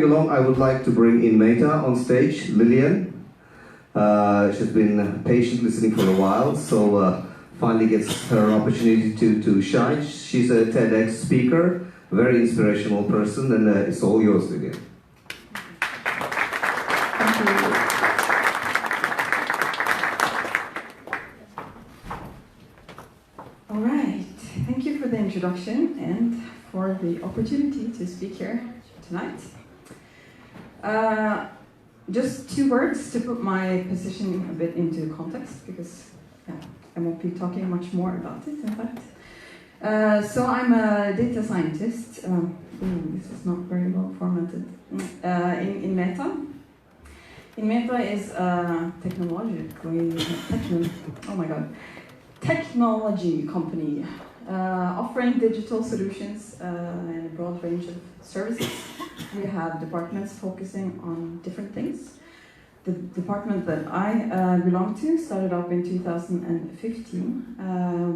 along, I would like to bring in Meta on stage, Lillian. She's been patient listening for a while, so finally gets her opportunity to shine. She's a TEDx speaker, a very inspirational person, and it's all yours, Lillian. All right, thank you for the introduction and for the opportunity to speak here tonight. Just 2 words to put my position a bit into context, because I won't be talking much more about it, in fact. So I'm a data scientist. This is not very well formatted. In Meta. In Meta is a technology company offering digital solutions and a broad range of services. We have departments focusing on different things. The department that I belong to started up in 2015.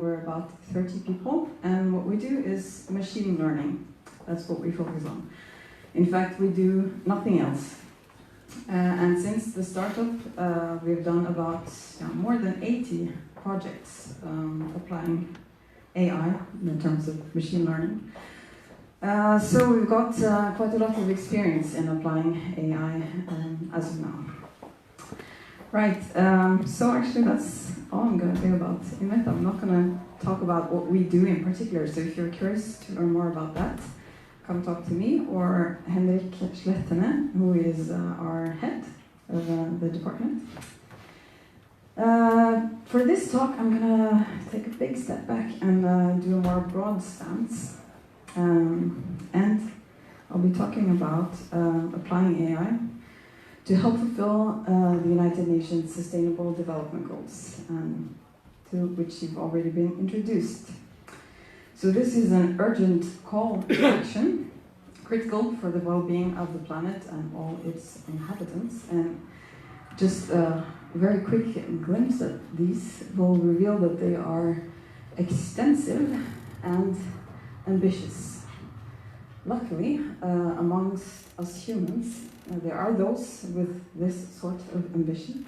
We're about 30 people, and what we do is machine learning. That's what we focus on. In fact, we do nothing else. And since the startup, we've done about more than 80 projects applying AI in terms of machine learning. So we've got quite a lot of experience in applying AI as of now. Right, so actually that's all I'm going to say about Meta. I'm not going to talk about what we do in particular, so if you're curious to learn more about that, come talk to me or Henrik Slettene, who is our head of the department. For this talk, I'm going to take a big step back and do a more broad stance. And I'll be talking about applying AI to help fulfill the United Nations Sustainable Development Goals, to which you've already been introduced. So this is an urgent call to action, critical for the well-being of the planet and all its inhabitants. And just a very quick glimpse at these will reveal that they are extensive and ambitious. Luckily, amongst us humans, there are those with this sort of ambition.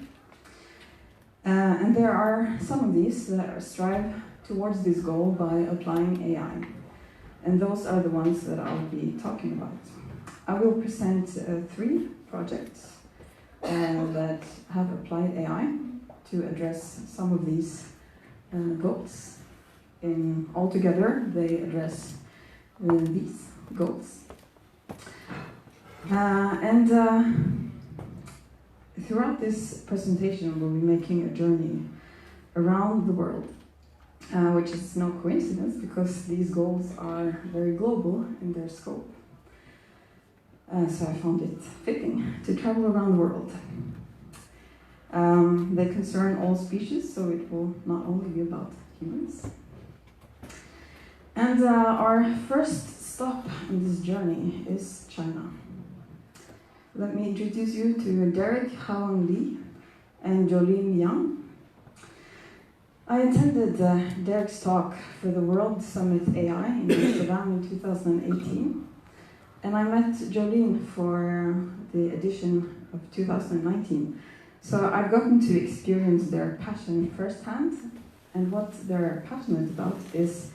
And there are some of these that strive towards this goal by applying AI. And those are the ones that I'll be talking about. I will present 3 projects that have applied AI to address some of these goals. Altogether, they address these goals. Throughout this presentation, we'll be making a journey around the world, which is no coincidence because these goals are very global in their scope. So I found it fitting to travel around the world. They concern all species, so it will not only be about humans. And our first stop on this journey is China. Let me introduce you to Derek Haowen Lee and Jolene Yang. I attended Derek's talk for the World Summit AI in Amsterdam in 2018, and I met Jolene for the edition of 2019. So I've gotten to experience their passion firsthand, and what they're passionate about is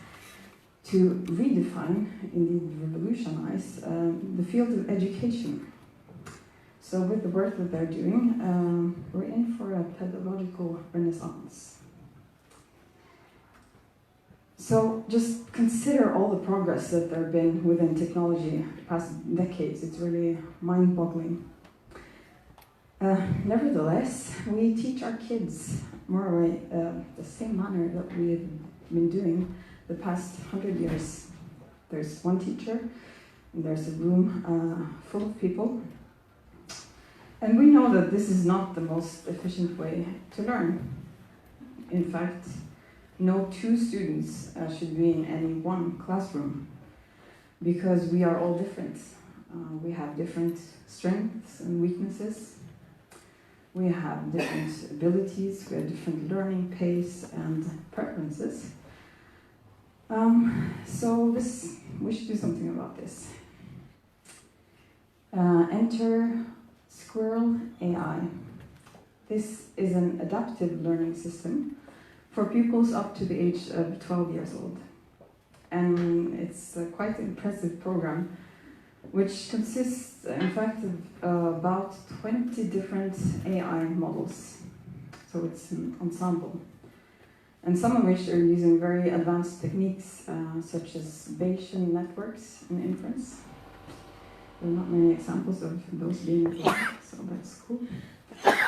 to redefine, indeed revolutionize, the field of education. So with the work that they're doing, we're in for a pedagogical renaissance. So just consider all the progress that there have been within technology the past decades. It's really mind-boggling. Nevertheless, we teach our kids more or less the same manner that we've been doing the past 100 years. There's one teacher, and there's a room full of people. And we know that this is not the most efficient way to learn. In fact, no 2 students should be in any one classroom, because we are all different. We have different strengths and weaknesses. We have different abilities, we have different learning pace and preferences. So we should do something about this. Enter Squirrel AI. This is an adaptive learning system for pupils up to the age of 12 years old. And it's quite an impressive program, which consists, in fact, of about 20 different AI models. So it's an ensemble. And some of which are using very advanced techniques, such as Bayesian networks and inference. There are not many examples of those being applied, so that's cool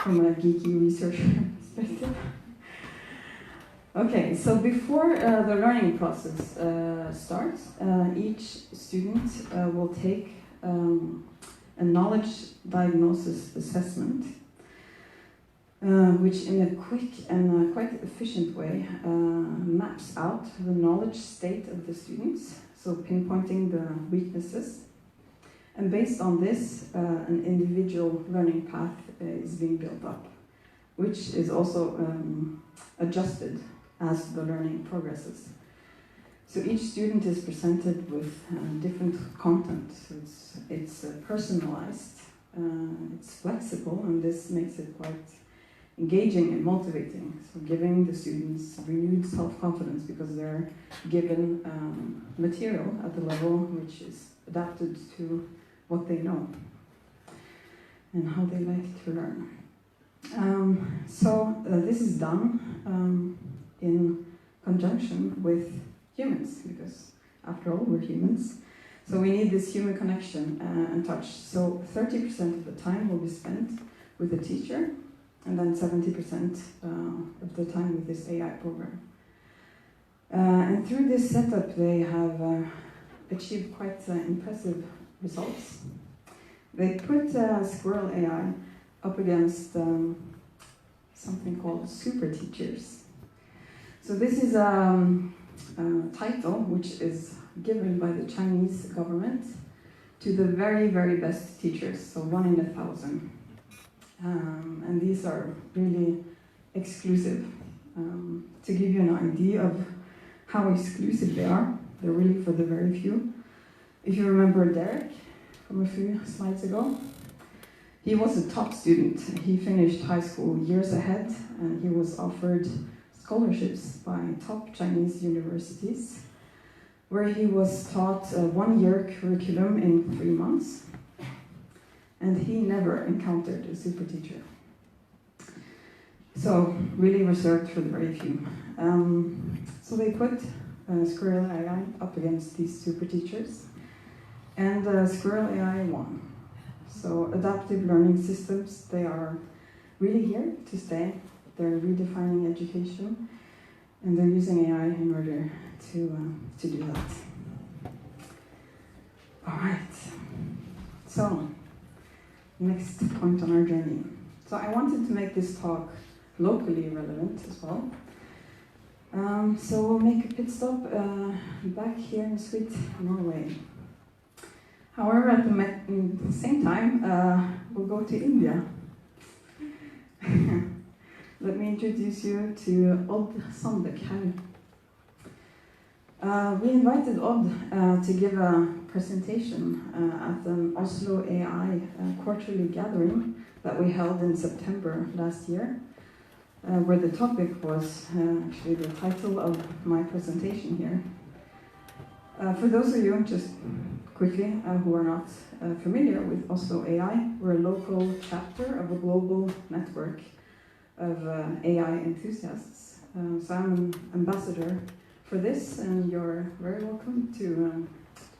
from a geeky researcher perspective. Okay, so before the learning process starts, each student will take a knowledge diagnosis assessment, which in a quick and quite efficient way maps out the knowledge state of the students, so pinpointing the weaknesses. And based on this, an individual learning path is being built up, which is also adjusted as the learning progresses. So each student is presented with different content. So it's personalized, it's flexible, and this makes it quite engaging and motivating. So giving the students renewed self-confidence because they're given material at the level which is adapted to what they know and how they like to learn. This is done in conjunction with humans, because after all, we're humans. So we need this human connection and touch. So 30% of the time will be spent with the teacher, and then 70% of the time with this AI program. And through this setup, they have achieved quite impressive results. They put Squirrel AI up against something called super teachers. So this is a title which is given by the Chinese government to the very, very best teachers, so 1 in 1,000. And these are really exclusive. To give you an idea of how exclusive they are, they're really for the very few. If you remember Derek from a few slides ago, he was a top student. He finished high school years ahead, and he was offered scholarships by top Chinese universities, where he was taught a 1-year curriculum in 3 months, and he never encountered a super teacher. So really reserved for the very few. So they put Squirrel AI up against these super teachers, and Squirrel AI won. So adaptive learning systems, they are really here to stay. They're redefining education, and they're using AI in order to do that. All right. So next point on our journey. So I wanted to make this talk locally relevant as well. So we'll make a pit stop back here in sweet Norway. However, at the same time, we'll go to India. Let me introduce you to Odd Sandekhaug. We invited Odd to give a presentation at an Oslo AI quarterly gathering that we held in September last year, where the topic was actually the title of my presentation here. For those of you, just quickly, who are not familiar with Oslo AI, we're a local chapter of a global network of AI enthusiasts. So I'm an ambassador for this, and you're very welcome to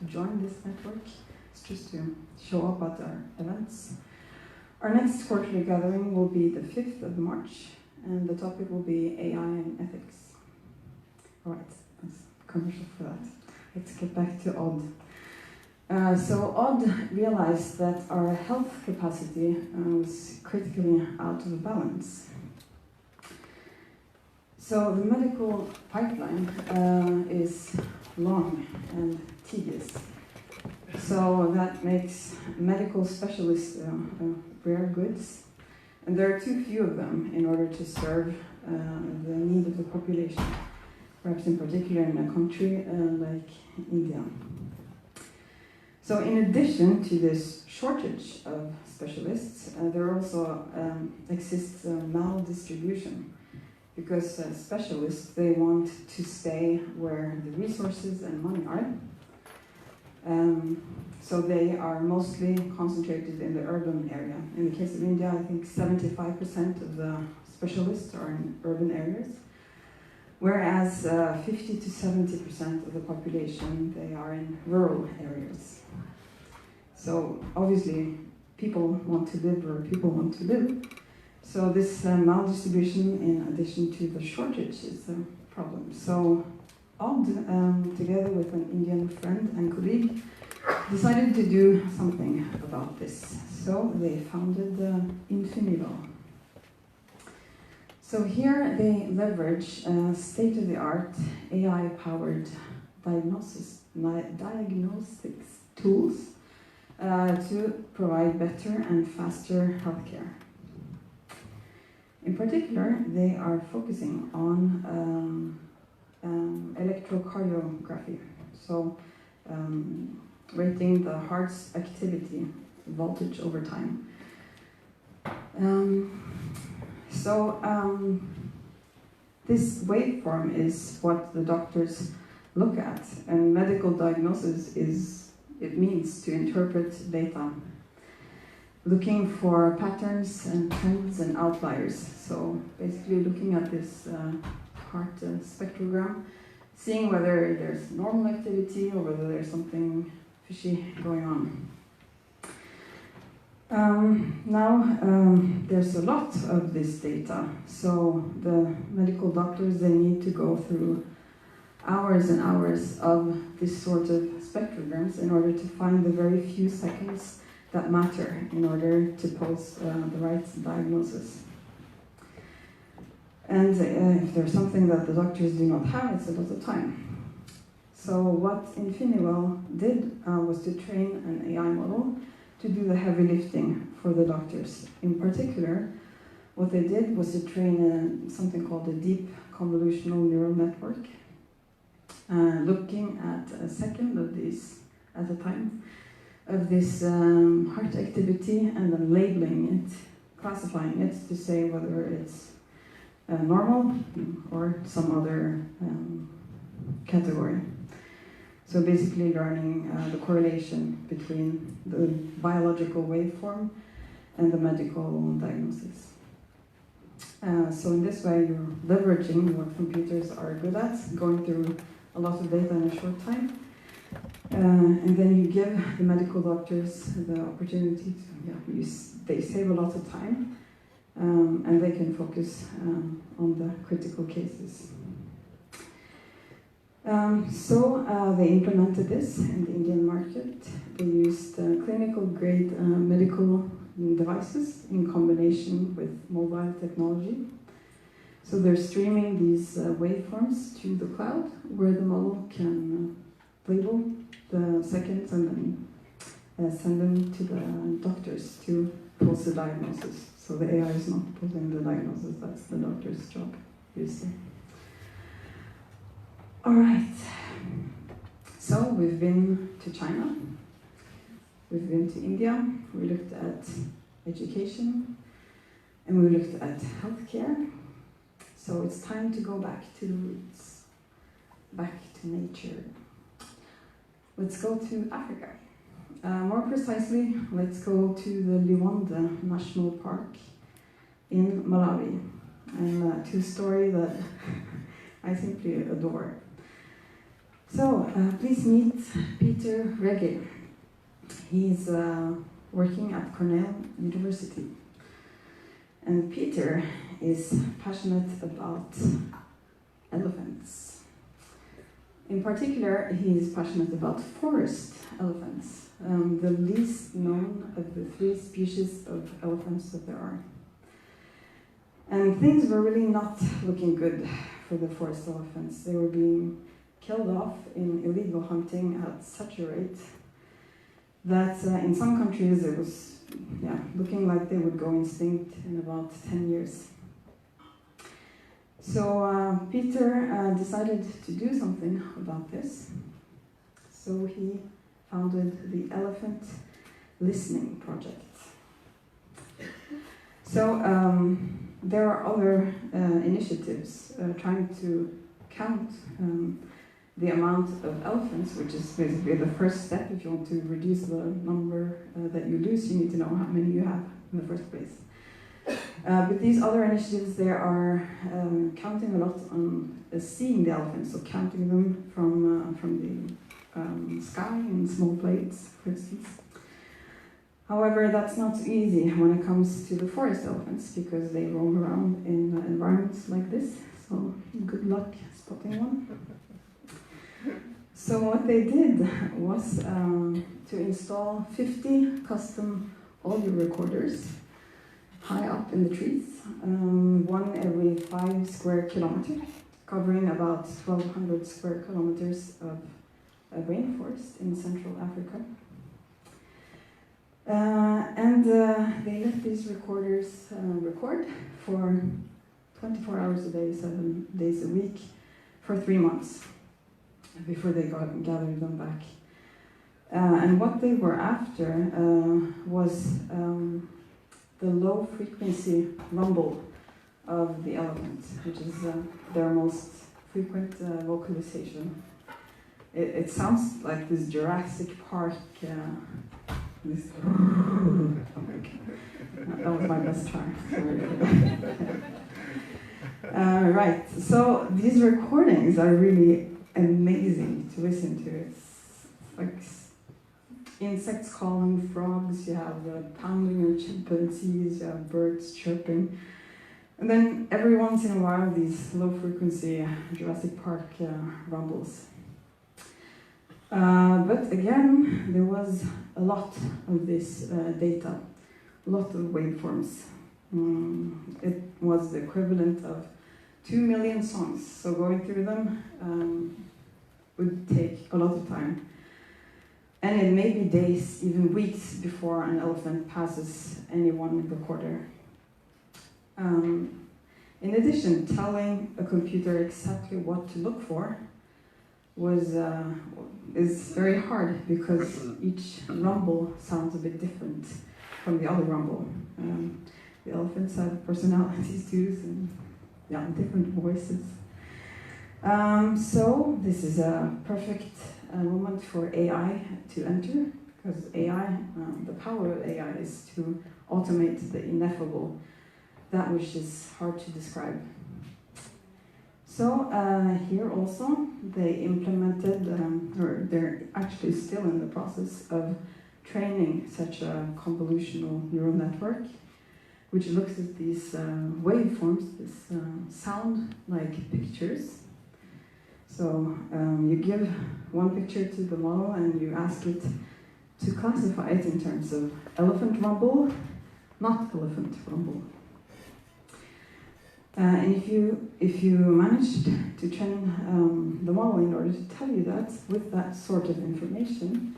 join this network. It's just to show up at our events. Our next quarterly gathering will be the 5th of March, and the topic will be AI and ethics. All right, that's a commercial for that. Let's get back to Odd. So Odd realized that our health capacity was critically out of balance. So the medical pipeline is long and tedious. So that makes medical specialists rare goods. And there are too few of them in order to serve the need of the population, perhaps in particular in a country like India. So So in addition to this shortage of specialists, there also exists maldistribution, because specialists, they want to stay where the resources and money are. So they are mostly concentrated in the urban area. In the case of India, I think 75% of the specialists are in urban areas, whereas 50 to 70% of the population, they are in rural areas. So obviously, people want to live where people want to live. So this maldistribution, in addition to the shortage, is a problem. So Odd, together with an Indian friend and colleague, decided to do something about this. So they founded Infinival. So here they leverage state-of-the-art AI-powered diagnostics tools to provide better and faster healthcare. In particular, they are focusing on electrocardiography, so rating the heart's activity, voltage over time. This waveform is what the doctors look at, and medical diagnosis it means to interpret data, looking for patterns and trends and outliers. So basically looking at this heart spectrogram, seeing whether there's normal activity or whether there's something fishy going on. There's a lot of this data, so the medical doctors, they need to go through hours and hours of this sort of spectrograms in order to find the very few seconds that matter in order to pose the right diagnosis. And if there's something that the doctors do not have, it's a lot of time. So what Infinival did was to train an AI model to do the heavy lifting for the doctors. In particular, what they did was to train something called a deep convolutional neural network, looking at a second of these at a time, of this heart activity, and then labeling it, classifying it to say whether it's normal or some other category. So basically learning the correlation between the biological waveform and the medical diagnosis. So in this way, you're leveraging what computers are good at, going through a lot of data in a short time. And then you give the medical doctors the opportunity to, they save a lot of time, and they can focus on the critical cases. They implemented this in the Indian market. They used clinical grade medical devices in combination with mobile technology. So they're streaming these waveforms to the cloud, where the model can label the seconds and then send them to the doctors to pose the diagnosis. So the AI is not posing the diagnosis, that's the doctor's job, obviously. All right, so we've been to China, we've been to India, we looked at education, and we looked at healthcare. So it's time to go back to the roots, back to nature. Let's go to Africa. More precisely, let's go to the Liwonde National Park in Malawi, and to a story that I simply adore. So, please meet Peter Regge. He's working at Cornell University. And Peter is passionate about elephants. In particular, he is passionate about forest elephants, the least known of the 3 species of elephants that there are. And things were really not looking good for the forest elephants. They were being killed off in illegal hunting at such a rate that in some countries it was looking like they would go extinct in about 10 years. So Peter decided to do something about this. So he founded the Elephant Listening Project. So there are other initiatives trying to count the amount of elephants, which is basically the first step. If you want to reduce the number that you lose, you need to know how many you have in the first place. But these other initiatives, they are counting a lot on seeing the elephants, so counting them from the sky in small plates, for instance. However, that's not so easy when it comes to the forest elephants, because they roam around in environments like this, so good luck spotting one. So what they did was to install 50 custom audio recorders high up in the trees, one every 5 square kilometers, covering about 1,200 square kilometers of rainforest in Central Africa. They let these recorders record for 24 hours a day, 7 days a week, for 3 months before they gathered them back. And what they were after was the low frequency rumble of the elephant, which is their most frequent vocalization. It sounds like this Jurassic Park, this that was my best try. Right, so these recordings are really amazing to listen to. It's like insects calling, frogs, you have pounding of chimpanzees, you have birds chirping. And then every once in a while, these low-frequency Jurassic Park rumbles. But again, there was a lot of this data, a lot of waveforms. It was the equivalent of 2 million songs, so going through them would take a lot of time. And it may be days, even weeks, before an elephant passes any one recorder. In addition, telling a computer exactly what to look for is very hard, because each rumble sounds a bit different from the other rumble. The elephants have personalities too, and different voices. So this is a perfect moment for AI to enter, because AI, the power of AI is to automate the ineffable, that which is hard to describe. So here also they implemented, or they're actually still in the process of training such a convolutional neural network, which looks at these waveforms, this sound like pictures. So you give one picture to the model and you ask it to classify it in terms of elephant rumble, not elephant rumble. And if you managed to train the model in order to tell you that, with that sort of information,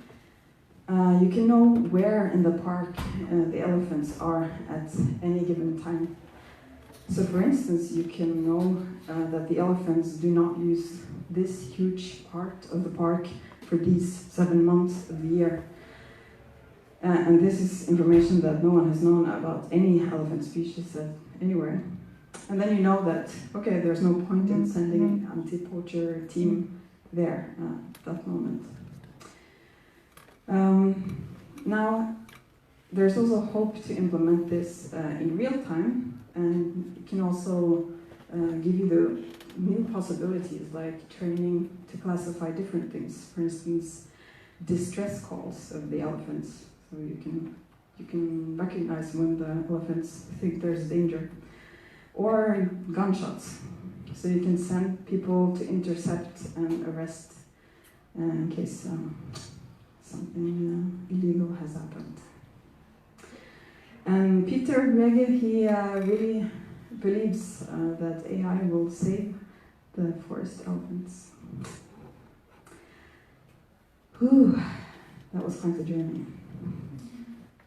you can know where in the park the elephants are at any given time. So for instance, you can know that the elephants do not use this huge part of the park for these 7 months of the year. And this is information that no one has known about any elephant species anywhere. And then you know that, okay, there's no point in sending an anti-poacher team there at that moment. Now, there's also hope to implement this in real time, and it can also give you the new possibilities, like training to classify different things. For instance, distress calls of the elephants. So you can recognize when the elephants think there's danger. Or gunshots. So you can send people to intercept and arrest in case something illegal has happened. And Peter Breger, he really believes that AI will save the forest elephants. Whew, that was quite a journey.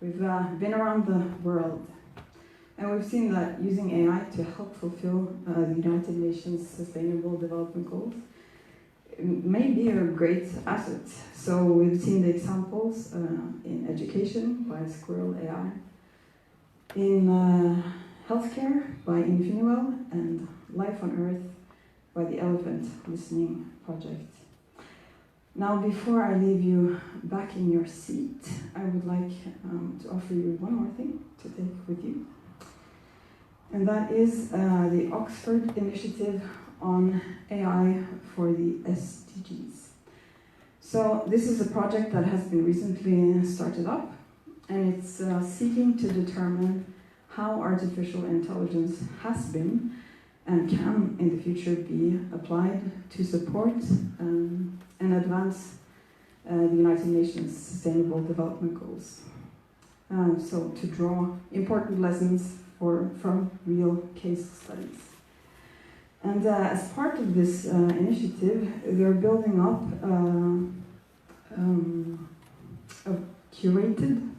We've been around the world, and we've seen that using AI to help fulfill the United Nations Sustainable Development Goals may be a great asset. So we've seen the examples in education by Squirrel AI, in healthcare by Infiniwell, and Life on Earth by the Elephant Listening Project. Now, before I leave you back in your seat, I would like to offer you one more thing to take with you. And that is the Oxford Initiative on AI for the SDGs. So this is a project that has been recently started up, and it's seeking to determine how artificial intelligence has been and can in the future be applied to support and advance the United Nations Sustainable Development Goals. So to draw important lessons from real case studies. And as part of this initiative, they're building up a curated,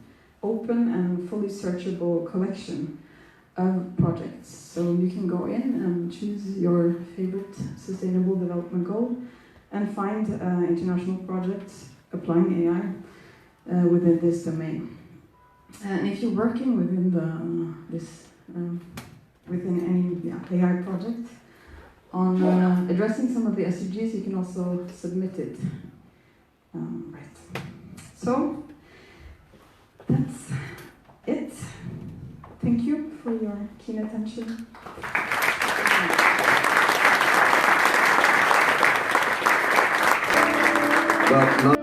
open and fully searchable collection of projects. So you can go in and choose your favorite sustainable development goal and find international projects applying AI within this domain. And if you're working within any AI project on addressing some of the SDGs, you can also submit it. Right. So that's it. Thank you for your keen attention. But not